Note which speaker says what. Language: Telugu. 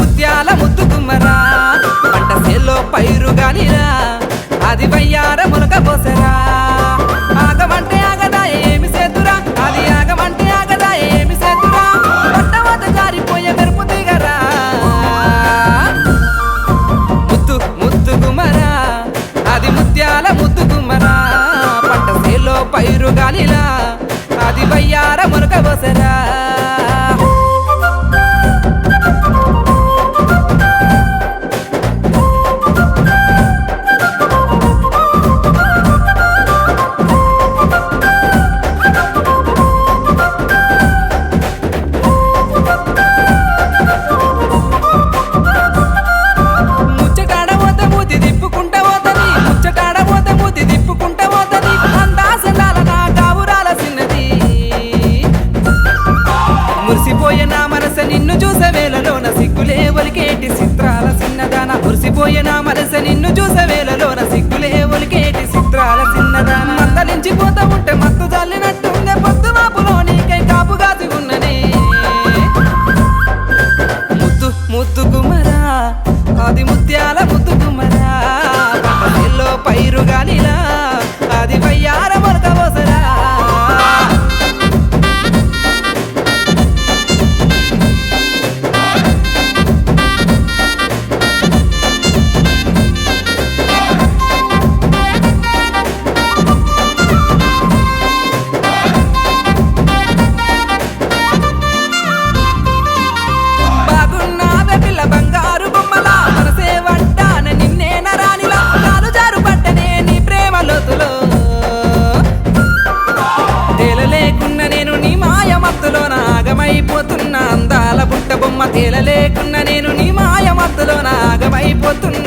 Speaker 1: ముత్యాల ముద్దు కుమ్మరా పంట సేల్లో పైరు గాలిరా అది వయ్యార మునక పోసరా ఆగమంటే ఆగదా ఏమి సేతురా అది ఆగమంటే ఆగదా ఏమి సేతురా పట్టవత జారిపోయే మెరుపు దిగరా ముద్దు ముద్దు కుమ్మరా అది ముత్యాల ముద్దు కుమ్మరా పంట సేల్లో పైరు గాలిలా అది వయ్యార మునక పోసరా మురిసిపోయిన మనస నిన్ను చూసే వేళలోన సిగ్గులే ఒలికేటి చిత్రాల చిన్నదాన మురిసిపోయిన మనస నిన్ను చూసే వేళలోన సిగ్గులే ఒలికేటి చిత్రాల చిన్నదాన మందలించిపోతా ఉంటే మత్తు జల్లినట్టుందే పొద్దు మాపులో నీకై కాపు కాసి ఉన్ననే ముద్దు ముద్దు కుమ్మరా అది ముత్యాల ముద్దు కుమ్మరా పంటలో పైరు గాలిలా అది వయ్యార మొలక పోసరా ఆగమైపోతున్నా అందాల బుట్ట బొమ్మ తేలలేకున్న నేను నీ మాయ మత్తులో ఆగమైపోతున్నా